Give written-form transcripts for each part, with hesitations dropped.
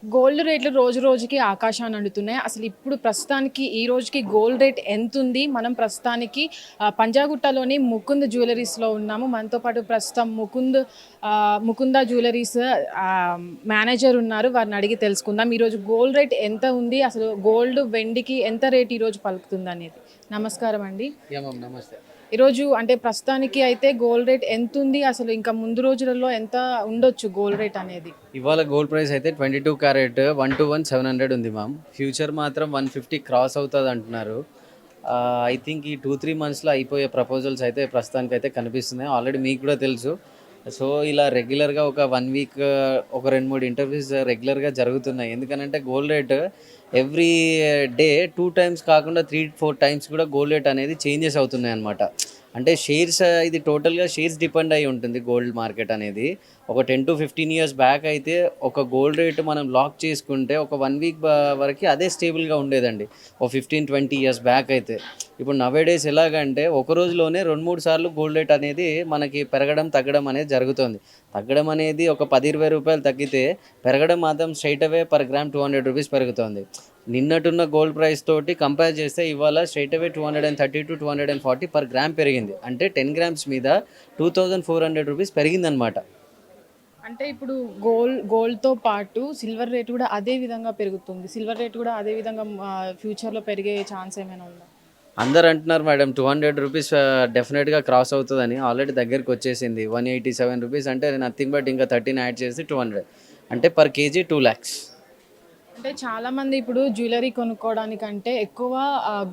Gold రేట్లు రోజు రోజుకి ఆకాశాన్ని అంటుతున్నాయి. అసలు ఇప్పుడు ప్రస్తుతానికి ఈ రోజుకి గోల్డ్ రేట్ ఎంతుంది? మనం ప్రస్తుతానికి పంజాగుట్టలోని ముకుంద్ జ్యువెల్లరీస్‌లో ఉన్నాము. మనతో పాటు ప్రస్తుతం ముకుంద జ్యువెల్లరీస్ మేనేజర్ ఉన్నారు. వారిని అడిగి తెలుసుకుందాం. ఈరోజు గోల్డ్ రేట్ ఎంత ఉంది? అసలు గోల్డ్, వెండికి ఎంత రేట్ ఈరోజు పలుకుతుందనేది. నమస్కారం అండి. నమస్తే. ఈరోజు అంటే ప్రస్తుతానికి అయితే గోల్డ్ రేట్ ఎంతుంది? అసలు ఇంకా ముందు రోజులలో ఎంత ఉండొచ్చు గోల్డ్ రేట్ అనేది? ఇవాళ గోల్డ్ ప్రైస్ అయితే 22 క్యారెట్ 1 to 1 700 ఉంది మ్యామ్. ఫ్యూచర్ మాత్రం 150 క్రాస్ అవుతుంది అంటున్నారు. ఐ థింక్ ఈ 2-3 మంత్స్లో అయిపోయే ప్రపోజల్స్ అయితే ప్రస్తుతానికి అయితే కనిపిస్తున్నాయి. ఆల్రెడీ మీకు కూడా తెలుసు. సో ఇలా రెగ్యులర్గా ఒక 1 వీక్ ఒక 2-3 ఇంటర్వ్యూస్ రెగ్యులర్గా జరుగుతున్నాయి. ఎందుకనంటే gold rate every day 2 times కాకుండా 3-4 times కూడా గోల్డ్ రేట్ అనేది చేంజెస్ అవుతున్నాయి అన్నమాట. అంటే షేర్స్ ఇది టోటల్గా షేర్స్ డిపెండ్ అయి ఉంటుంది గోల్డ్ మార్కెట్ అనేది. ఒక 10 to 15 years బ్యాక్ అయితే ఒక గోల్డ్ రేట్ మనం లాక్ చేసుకుంటే ఒక 1 వీక్ వరకు అదే స్టేబుల్గా ఉండేదండి. ఒక 15-20 years బ్యాక్ అయితే. ఇప్పుడు నవేడేస్ ఎలాగంటే ఒక రోజులోనే 2-3 సార్లు గోల్డ్ రేట్ అనేది మనకి పెరగడం తగ్గడం అనేది జరుగుతుంది. తగ్గడం అనేది ఒక 10-20 రూపాయలు తగ్గితే పెరగడం మాత్రం స్ట్రైట్ అవే పర్ గ్రామ్ 200 రూపీస్ పెరుగుతుంది. నిన్నటున్న గోల్డ్ ప్రైస్ తోటి కంపేర్ చేస్తే ఇవాళ straight away 230 to 240 per gram పెరిగింది. అంటే 10 grams మీద 2400 రూపీస్ పెరిగిందనమాట. అంటే ఇప్పుడు గోల్డ్‌తో పాటు సిల్వర్ రేట్ కూడా అదే విధంగా పెరుగుతుంది. సిల్వర్ రేట్ కూడా అదే విధంగా ఫ్యూచర్‌లో పెరిగే ఛాన్స్ ఏమైనా ఉందా? అందరు అంటున్నారు మేడం 200 రూపీస్ డెఫినెట్గా క్రాస్ అవుతుందని. ఆల్రెడీ దగ్గరికి వచ్చేసింది 187 రూపీస్. అంటే నథింగ్ బట్ ఇంకా 13 యాడ్ చేసి 200, అంటే పర్ కేజీ 2 lakhs. అంటే చాలామంది ఇప్పుడు జ్యువెలరీ కొనుక్కోవడానికంటే ఎక్కువ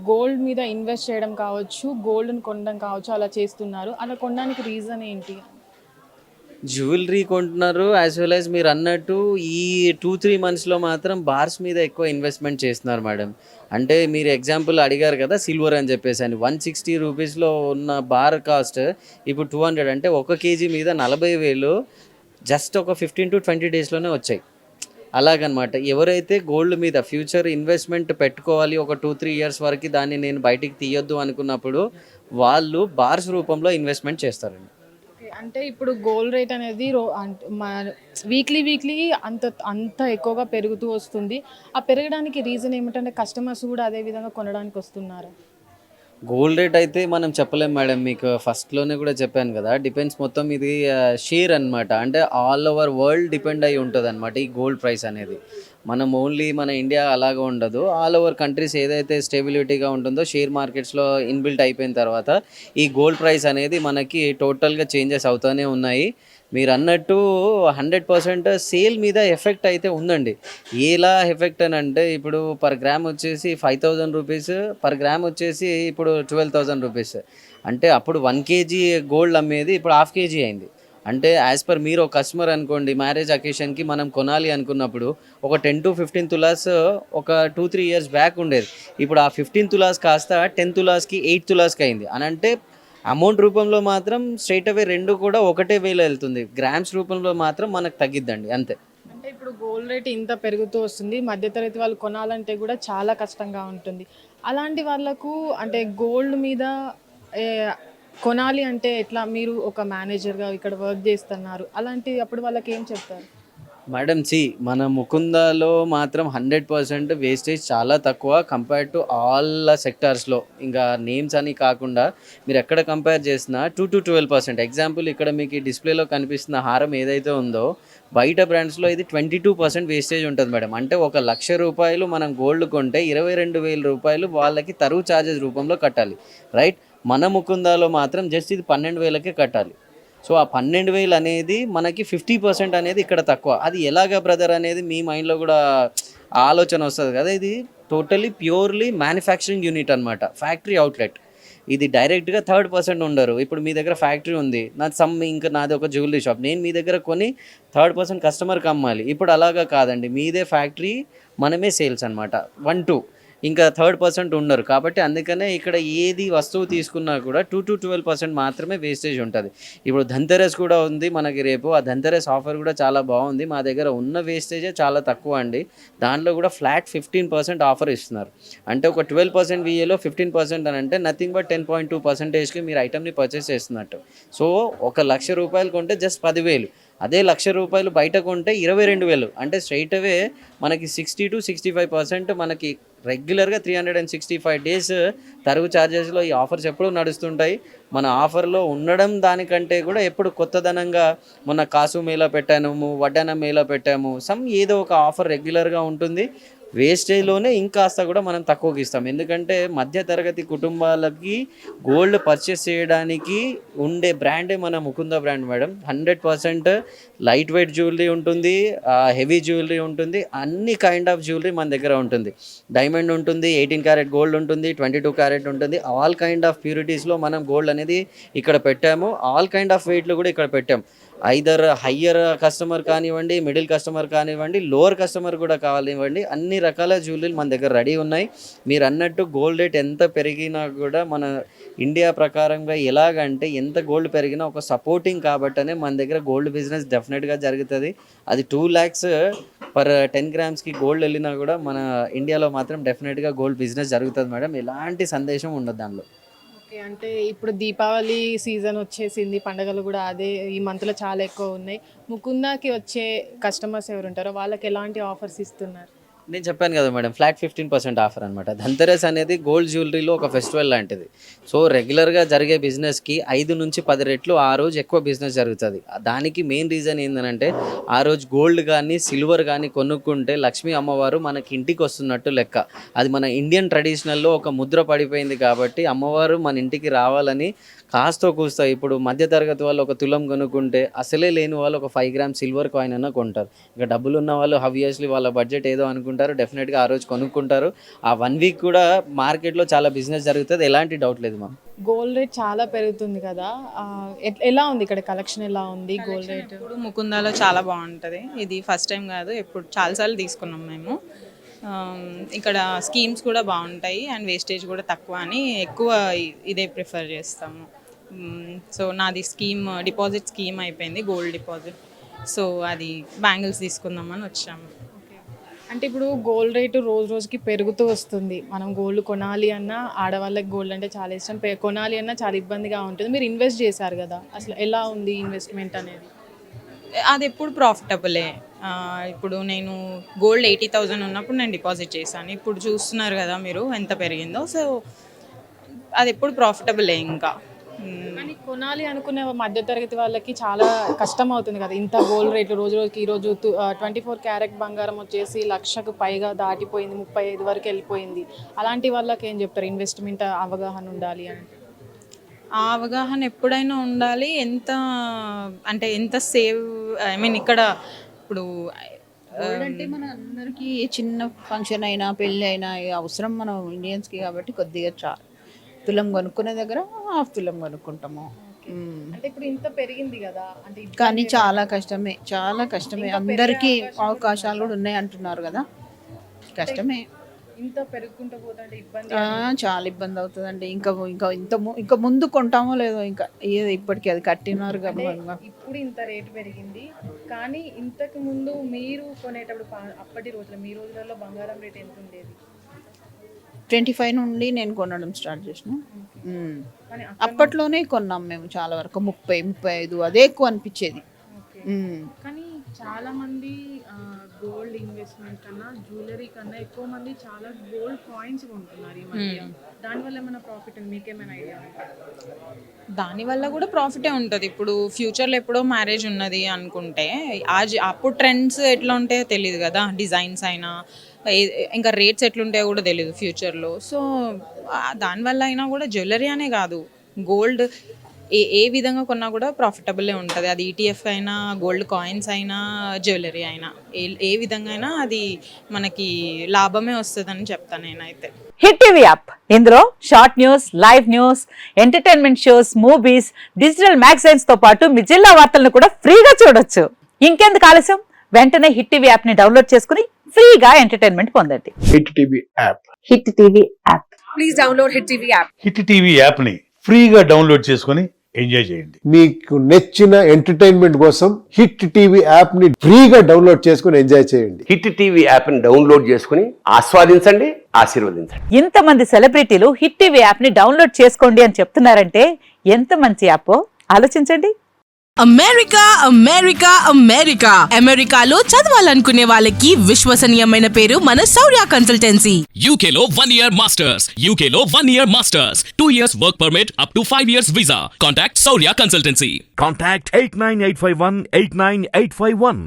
గోల్డ్ మీద ఇన్వెస్ట్ చేయడం కావచ్చు, గోల్డ్‌ని కొనడం కావచ్చు అలా చేస్తున్నారు. అలా కొనడానికి రీజన్ ఏంటి? జ్యువెలరీ కొంటున్నారు యాజ్ వెల్ యాజ్ మీరు అన్నట్టు ఈ 2-3 మంత్స్లో మాత్రం బార్స్ మీద ఎక్కువ ఇన్వెస్ట్మెంట్ చేస్తున్నారు మేడం. అంటే మీరు ఎగ్జాంపుల్ అడిగారు కదా సిల్వర్ అని చెప్పేసి అని 160 రూపీస్లో ఉన్న బార్ కాస్ట్ ఇప్పుడు 200, అంటే 1 kg మీద 40,000 జస్ట్ ఒక 15 to 20 డేస్లోనే వచ్చాయి. అలాగనమాట. ఎవరైతే గోల్డ్ మీద ఫ్యూచర్ ఇన్వెస్ట్మెంట్ పెట్టుకోవాలి ఒక 2-3 years వరకు దాన్ని నేను బయటికి తీయొద్దు అనుకున్నప్పుడు వాళ్ళు బార్స్ రూపంలో ఇన్వెస్ట్మెంట్ చేస్తారండి. ఓకే. అంటే ఇప్పుడు గోల్డ్ రేట్ అనేది వీక్లీ అంత అంత ఎక్కువగా పెరుగుతూ వస్తుంది. ఆ పెరగడానికి రీజన్ ఏమిటంటే కస్టమర్స్ కూడా అదే విధంగా కొనడానికి వస్తున్నారా? గోల్డ్ రేట్ అయితే మనం చెప్పలేం మేడం. మీకు ఫస్ట్‌లోనే కూడా చెప్పాను కదా! డిపెండ్స్ మొత్తం ఇది షేర్ అనమాట. అంటే ఆల్ ఓవర్ వరల్డ్ డిపెండ్ అయ్యి ఉంటదనమాట ఈ గోల్డ్ ప్రైస్ అనేది. మనం ఓన్లీ మన ఇండియా అలాగా ఉండదు. ఆల్ ఓవర్ కంట్రీస్ ఏదైతే స్టెబిలిటీగా ఉంటుందో షేర్ మార్కెట్స్‌లో ఇన్‌బిల్ట్ అయిపోయిన తర్వాత ఈ గోల్డ్ ప్రైస్ అనేది మనకి టోటల్‌గా చేంజెస్ అవుతూనే ఉన్నాయి. మీరన్నట్టు 100% సేల్ మీద ఎఫెక్ట్ అయితే ఉందండి. ఎలా ఎఫెక్ట్ అనంటే ఇప్పుడు పర్ గ్రామ్ వచ్చేసి 5,000 రూపీస్, పర్ గ్రామ్ వచ్చేసి ఇప్పుడు 12,000 రూపీస్. అంటే అప్పుడు 1 కేజీ గోల్డ్ అమ్మేది ఇప్పుడు హాఫ్ కేజీ అయింది. అంటే యాజ్ పర్ మీరు ఒక కస్టమర్ అనుకోండి, మ్యారేజ్ అకేషన్‌కి మనం కొనాలి అనుకున్నప్పుడు ఒక 10-15 తులాస్ ఒక 2-3 ఇయర్స్ బ్యాక్ ఉండేది. ఇప్పుడు ఆ 15 తులాస్ కాస్త 10 తులాస్‌కి, 8 తులాస్‌కి అయింది. అనంటే అమౌంట్ రూపంలో మాత్రం స్ట్రెయిట్ అవే 2 కూడా ఒకటే వేలో ఎళ్తుంది. గ్రామ్స్ రూపంలో మాత్రం మనకు తగ్గిద్దండి అంతే. అంటే ఇప్పుడు గోల్డ్ రేట్ ఇంత పెరుగుతూ వస్తుంది. మధ్య తరగతి వాళ్ళు కొనాలంటే కూడా చాలా కష్టంగా ఉంటుంది. అలాంటి వాళ్ళకు అంటే గోల్డ్ మీద ఏ కొనాలి అంటే ఎట్లా? మీరు ఒక మేనేజర్‌గా ఇక్కడ వర్క్ చేస్తున్నారు. అలాంటి అప్పుడు వాళ్ళకేం చెప్తారు? మేడం మన ముకుందాలో మాత్రం 100% వేస్టేజ్ చాలా తక్కువ కంపేర్ టు ఆల్ సెక్టార్స్‌లో. ఇంకా నేమ్స్ అని కాకుండా మీరు ఎక్కడ కంపేర్ చేసినా 2-12%. ఎగ్జాంపుల్ ఇక్కడ మీకు ఈ డిస్‌ప్లేలో కనిపిస్తున్న హారం ఏదైతే ఉందో బయట బ్రాండ్స్‌లో ఇది 22% వేస్టేజ్ ఉంటది మేడం. అంటే ఒక రూ. 1,00,000 మనం గోల్డ్ కొంటే రూ. 22,000 వాళ్ళకి తరుగు చార్జెస్ రూపంలో కట్టాలి. రైట్? మన ముకుందాలో మాత్రం జస్ట్ ఇది 12,000కే కట్టాలి. సో ఆ 12,000 అనేది మనకి 50% అనేది ఇక్కడ తక్కువ. అది ఎలాగా బ్రదర్ అనేది మీ మైండ్‌లో కూడా ఆలోచన వస్తది కదా! ఇది టోటల్లీ ప్యూర్‌లీ మ్యానుఫ్యాక్చరింగ్ యూనిట్ అనమాట. Factory outlet. ఇది డైరెక్ట్‌గా థర్డ్ పర్సన్ ఉండరు. ఇప్పుడు మీ దగ్గర ఫ్యాక్టరీ ఉంది. నాది ఒక జ్యువెల్లరీ షాప్. నేను మీ దగ్గర కొని థర్డ్ పర్సన్ కస్టమర్‌కి అమ్మాలి. ఇప్పుడు అలాగా కాదండి. మీదే ఫ్యాక్టరీ, మనమే సేల్స్ అనమాట. 1-2 ఇంకా థర్డ్ పర్సన్ ఉండరు. కాబట్టి అందుకనే ఇక్కడ ఏది వస్తువు తీసుకున్నా కూడా 2-12% మాత్రమే వేస్టేజ్ ఉంటది. ఇప్పుడు ధన్‌తెరస్ కూడా ఉంది మనకి రేపు. ఆ ధన్‌తెరస్ ఆఫర్ కూడా చాలా బావుంది. మా దగ్గర ఉన్న వేస్టేజే చాలా తక్కువ అండి. దాంట్లో కూడా ఫ్లాట్ 15% ఆఫర్ ఇస్తున్నారు. అంటే ఒక 12% వీఏలో 15% అనంటే నథింగ్ బట్ 10.2%కి మీరు ఐటెమ్‌ని పర్చేస్ చేస్తున్నట్టు. సో ఒక రూ. 1,00,000 కొంటే జస్ట్ 10,000. అదే ₹1,00,000 బయట కొంటే 22,000, అంటే స్ట్రైట్ అవే మనకి 60 to 65% మనకి రెగ్యులర్గా 365 డేస్ తరుగు ఛార్జెస్లో ఈ ఆఫర్స్ ఎప్పుడూ నడుస్తుంటాయి. మన ఆఫర్లో ఉండడం దానికంటే కూడా ఎప్పుడు కొత్తదనంగా మొన్న కాసు మేళా పెట్టాము, వడ్డానం మేళా పెట్టాము, ఏదో ఒక ఆఫర్ రెగ్యులర్గా ఉంటుంది. వేస్టేజ్లోనే ఇంకాస్త కూడా మనం తక్కువకి ఇస్తాం. ఎందుకంటే మధ్యతరగతి కుటుంబాలకి గోల్డ్ పర్చేస్ చేయడానికి ఉండే బ్రాండే మన Mukunda brand madam. 100% light weight jewellery ఉంటుంది, హెవీ జ్యువెలరీ ఉంటుంది, అన్ని కైండ్ ఆఫ్ జ్యువెలరీ మన దగ్గర ఉంటుంది. డైమండ్ ఉంటుంది, 18 క్యారెట్ గోల్డ్ ఉంటుంది, 22 క్యారెట్ ఉంటుంది. ఆల్ కైండ్ ఆఫ్ ప్యూరిటీస్లో మనం గోల్డ్ అనేది ఇక్కడ పెట్టాము. ఆల్ కైండ్ ఆఫ్ వెయిట్లు కూడా ఇక్కడ పెట్టాము. ఐదర్ హయ్యర్ కస్టమర్ కానివ్వండి, మిడిల్ కస్టమర్ కానివ్వండి, లోవర్ కస్టమర్ కూడా కానివ్వండి, అన్ని రకాల జ్యువెలరీలు మన దగ్గర రెడీ ఉన్నాయి. మీరు అన్నట్టు గోల్డ్ రేట్ ఎంత పెరిగినా కూడా మన ఇండియా ప్రకారంగా ఎలాగంటే ఎంత గోల్డ్ పెరిగినా ఒక సపోర్టింగ్ కాబట్టనే మన దగ్గర గోల్డ్ బిజినెస్ డెఫినెట్గా జరుగుతుంది. అది 2 lakhs పర్ 10 grams గోల్డ్ వెళ్ళినా కూడా మన ఇండియాలో మాత్రం డెఫినెట్గా గోల్డ్ బిజినెస్ జరుగుతుంది మేడం. ఎలాంటి సందేశం ఉండదు దానిలో. ఓకే, అంటే ఇప్పుడు దీపావళి సీజన్ వచ్చేసింది, పండుగలు కూడా అదే ఈ మంత్లో చాలా ఎక్కువ ఉన్నాయి. ముకుందాకి వచ్చే కస్టమర్స్ ఎవరు ఉంటారో వాళ్ళకి ఎలాంటి ఆఫర్స్ ఇస్తున్నారు? నేను చెప్పాను కదా మేడం, ఫ్లాట్ 15% ఆఫర్ అనమాట. ధన్తెరస్ అనేది గోల్డ్ జ్యువెలరీలో ఒక ఫెస్టివల్ లాంటిది. సో రెగ్యులర్గా జరిగే బిజినెస్కి 5 నుంచి 10 రెట్లు ఆ రోజు ఎక్కువ బిజినెస్ జరుగుతుంది. దానికి మెయిన్ రీజన్ ఏంటంటే ఆ రోజు గోల్డ్ కానీ సిల్వర్ కానీ కొనుక్కుంటే లక్ష్మీ అమ్మవారు మనకి ఇంటికి వస్తున్నట్టు లెక్క. అది మన ఇండియన్ ట్రెడిషనల్లో ఒక ముద్ర పడిపోయింది కాబట్టి అమ్మవారు మన ఇంటికి రావాలని కాస్తో కూస్తా ఇప్పుడు మధ్యతరగతి వాళ్ళు ఒక తులం కొనుక్కుంటే అసలే లేని వాళ్ళు ఒక 5 grams సిల్వర్ కాయిన్ అన్న కొంటారు. ఇక డబ్బులు ఉన్న వాళ్ళు ఆబ్వియస్లీ వాళ్ళ బడ్జెట్ ఏదో అనుకుంటారు, డెఫినెట్గా ఆ రోజు కొనుక్కుంటారు. ఆ 1 week కూడా మార్కెట్లో చాలా బిజినెస్ జరుగుతుంది, ఎలాంటి డౌట్ లేదు మ్యామ్. గోల్డ్ రేట్ చాలా పెరుగుతుంది కదా, ఎలా ఉంది ఇక్కడ కలెక్షన్, ఎలా ఉంది గోల్డ్ రేట్? ఇప్పుడు ముకుందాలో చాలా బాగుంటుంది. ఇది ఫస్ట్ టైం కాదు, ఎప్పుడు చాలాసార్లు తీసుకున్నాం మేము. ఇక్కడ స్కీమ్స్ కూడా బాగుంటాయి అండ్ వేస్టేజ్ కూడా తక్కువ అని ఎక్కువ ఇదే ప్రిఫర్ చేస్తాము. సో నాది డిపాజిట్ స్కీమ్ అయిపోయింది, గోల్డ్ డిపాజిట్. సో అది బ్యాంగిల్స్ తీసుకుందామని వచ్చాము. అంటే ఇప్పుడు గోల్డ్ రేటు రోజు రోజుకి పెరుగుతూ వస్తుంది. మనం గోల్డ్ కొనాలి అన్నా, ఆడవాళ్ళకి గోల్డ్ అంటే చాలా ఇష్టం, కొనాలి అన్నా చాలా ఇబ్బందిగా ఉంటుంది. మీరు ఇన్వెస్ట్ చేశారు కదా, అసలు ఎలా ఉంది ఇన్వెస్ట్మెంట్ అనేది? అది ఎప్పుడు ప్రాఫిటబులే. ఇప్పుడు నేను గోల్డ్ 80,000 ఉన్నప్పుడు నేను డిపాజిట్ చేశాను. ఇప్పుడు చూస్తున్నారు కదా మీరు ఎంత పెరిగిందో. సో అది ఎప్పుడు ప్రాఫిటబులే. ఇంకా కానీ కొనాలి అనుకునే మధ్యతరగతి వాళ్ళకి చాలా కష్టం అవుతుంది కదా, ఇంత గోల్డ్ రేట్లు రోజు రోజుకి. ఈరోజు 24 క్యారెట్ బంగారం వచ్చేసి 1,00,000కు పైగా దాటిపోయింది, 35 వరకు వెళ్ళిపోయింది. అలాంటి వాళ్ళకి ఏం చెప్తారు? ఇన్వెస్ట్మెంట్ అవగాహన ఉండాలి అంటే. ఆ అవగాహన ఎప్పుడైనా ఉండాలి. ఎంత సేవ్, ఐ మీన్ ఇక్కడ ఇప్పుడు అంటే మన అందరికీ చిన్న ఫంక్షన్ అయినా పెళ్ళి అయినా అవసరం మన ఇండియన్స్కి కాబట్టి కొద్దిగా తులం కొనుక్కునే దగ్గర హాఫ్ తులం కొనుక్కుంటాము. అంటే ఇప్పుడు ఇంత పెరిగింది కదా, అంటే కానీ చాలా కష్టమే. అందరికీ అవకాశాలు కూడా ఉన్నాయి అంటున్నారు కదా, కష్టమే. ఇంత పెరుగుకుంటూ పోతుంటే ఇబ్బంది, చాలా ఇబ్బంది అవుతుందండి. ఇంకా ముందు కొంటామో లేదో, ఇంకా ఇప్పటికీ అది కట్టినారు కదా. ఇప్పుడు ఇంత రేటు పెరిగింది, కానీ ఇంతకు ముందు మీరు కొనేటప్పుడు అప్పటి రోజుల్లో, మీ రోజులలో బంగారం రేట్ ఎంత ఉండేది? 25 నుండి నేను కొనడం స్టార్ట్ చేసిన. అప్పట్లోనే కొన్నాం మేము చాలా వరకు, 30-35 అదే ఎక్కువ అనిపించేది. కానీ చాలా మంది గోల్డ్ ఇన్వెస్ట్మెంట్ కన్నా జ్యువెలరీ కన్నా ఎక్కువ మంది చాలా గోల్డ్ కాయిన్స్ కొంటున్నారు ఈ మధ్య. దానివల్ల ఏమైనా ప్రాఫిట్ ఉంది? మీకేమైనా ఐడియా? దానివల్ల కూడా ప్రాఫిటే ఉంటుంది. ఇప్పుడు ఫ్యూచర్లో ఎప్పుడో మ్యారేజ్ ఉన్నది అనుకుంటే అప్పుడు ట్రెండ్స్ ఎట్లా ఉంటాయో తెలియదు కదా, డిజైన్స్ అయినా ఇంకా రేట్స్ ఎట్లుంటాయో కూడా తెలియదు ఫ్యూచర్లో. సో దానివల్ల అయినా కూడా జ్యువెలరీ అనే కాదు, గోల్డ్ ఏ విధంగా కొన్నా కూడా ప్రాఫిటబుల్లే ఉంటుంది. అది ఈటీఎఫ్ అయినా, గోల్డ్ కాయిన్స్ అయినా, జ్యువెలరీ అయినా, ఏ విధంగా అయినా అది మనకి లాభమే వస్తుందని చెప్తాను నేనైతే. హిట్ టీవీ యాప్, ఇందులో short news, live news, entertainment shows, movies, digital magazines తో పాటు మీ జిల్లా వార్తలను కూడా ఫ్రీగా చూడొచ్చు. ఇంకెందుకు ఆలస్యం, వెంటనే హిట్ టీవీ యాప్ ని డౌన్లోడ్ చేసుకుని ఫ్రీగా ఎంటర్టైన్మెంట్ పొందండి. Hit TV app, hit TV app, please download hit TV app. Hit TV app ని ఫ్రీగా డౌన్లోడ్ చేసుకొని ఎంజాయ్ చేయండి. మీకు నచ్చిన ఎంటర్టైన్మెంట్ కోసం హిట్ టీవీ యాప్ ని ఫ్రీగా డౌన్లోడ్ చేసుకుని ఎంజాయ్ చేయండి. హిట్ టీవీ యాప్ ని డౌన్లోడ్ చేసుకుని ఆస్వాదించండి, ఆశీర్వదించండి. ఇంతమంది సెలబ్రిటీలు హిట్ టీవీ యాప్ ని డౌన్లోడ్ చేసుకోండి అని చెప్తున్నారంటే ఎంత మంచి యాప్ ఆలోచించండి. అమెరికా అమెరికా అమెరికా అమెరికాలో చదవాలనుకునే వాళ్ళకి విశ్వసనీయమైన పేరు మన శౌర్య కన్సల్టెన్సీ. UK లో 1 year masters. UK లో 1 year masters. 2 years work permit up to 5 years visa. Contact Saurya Consultancy. Contact 89851 89851.